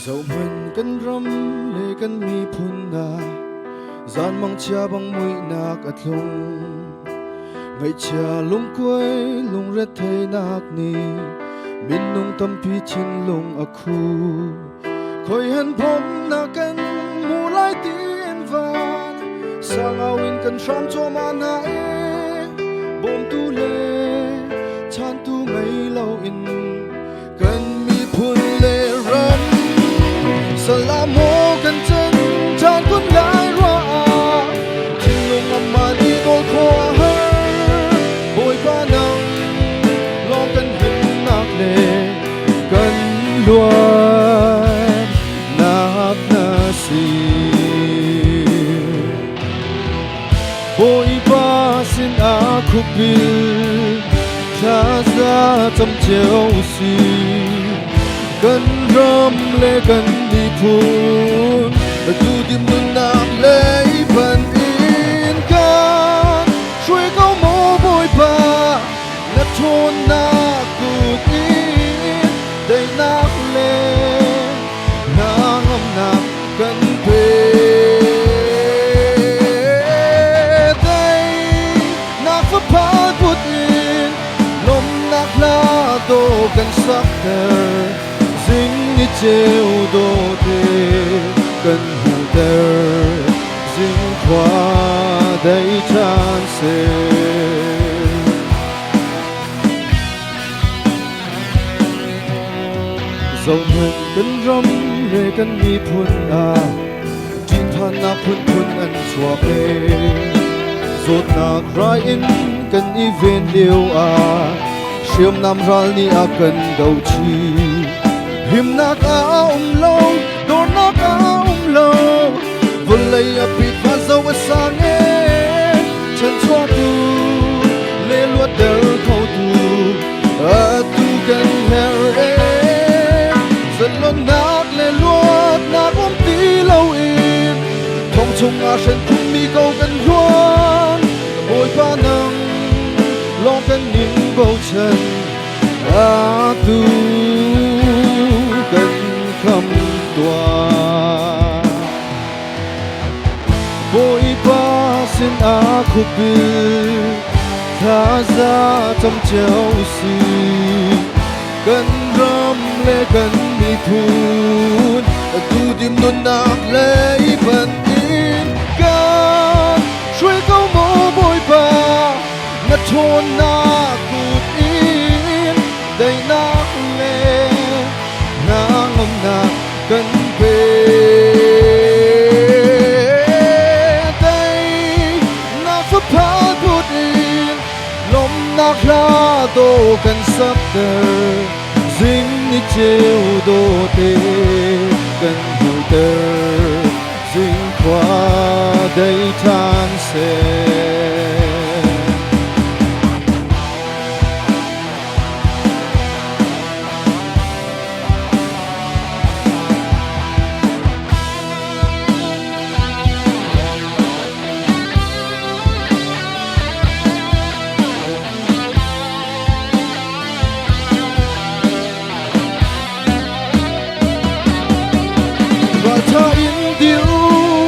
dẫu mình cần râm lệ cần mi phun na gian mong chia bằng mũi nạc at lung ngày chia lung quay lung rét thấy nạc ni min nung tâm pi chin lung aku khoi hen phom na kan mu lai tin van sang awin kan sham cho ma na e bom tu le chan tu ngày lâu in kan mi phun le ram Salamo kan chân chan kun lai ra chin lung amma đi ngol khoa her bồi ba nang lo kan hin nak le kan luan nak na si bồi ba xin a khúc bil cha ra trong chiều si cần râm lệ cần đi phun tu tim luôn nặng lệ phần in can suy câu mô bôi ba ngắt thôn na cụt in đầy nặng lệ nang âm nặng cần về đây nặng phá phá cụt in lom nặng la tô cần sắc tờ dinh ni treo đô tê cần hù tơ dinh khoa đầy tràn xe dẫu mình cần râm lệ cần mi phun à chín than na phun phun ăn chua bê rốt na rai in cần y ven liêu à siêu nam ral ni à cần đầu chi him nak a lâu do nak a lâu vun lay a pit va zo a sang e chan chua tu le luat der khâu tu a tu kan her e zalon nak le luat nak ti lâu in thong chung a shen thum mi câu kan luan bồi pa nang long kan ning go chen a tu khâm tòa bội ba xin a khúc bil tha ra trong chiều si cần râm lệ cần mi phun tu tim luôn nạc lệ phần in can suy câu mô bội ba ngắt thôn na cụt in đầy nạc lệ nang âm na cần về đây na phấp phá cụt in lom nạc la tô cần sắc tờ dinh ni treo đô tê cần hù tờ dinh khoa đầy than xe tha in điệu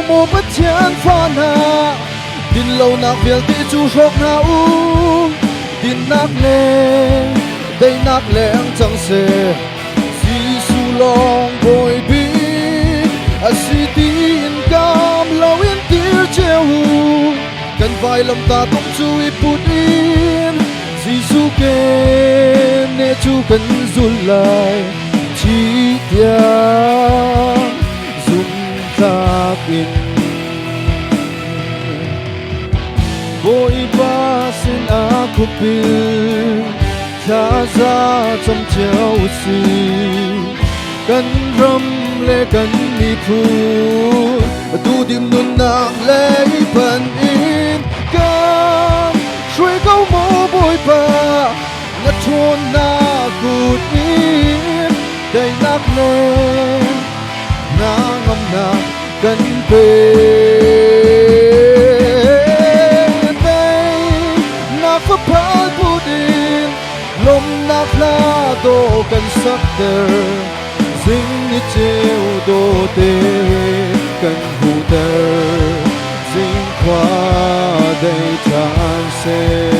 mô bất chán pha na tin lâu nạc việc ti chu sốc na tin nạc lệ đây nạc lệ ang chẳng xe si su long bồi bi a si tin cam lâu in tir treo cần vai lòng ta tông chu i put in si su ke ne chu cần run lại chi tiang ta in bội ba xin a khúc bil cha ra trong chiếu xì cần râm lệ cần đi phu tu tìm nun nạc lệ phần in cần suy câu mô bôi bà ngất thôn na cụt in đầy nạc lệ na ngâm na cần về đây nạc phá phá bù đi lom nạc la đô cần sắc tờ dinh đi chiều đô tê cần hù tờ dinh khoa đầy tràn xe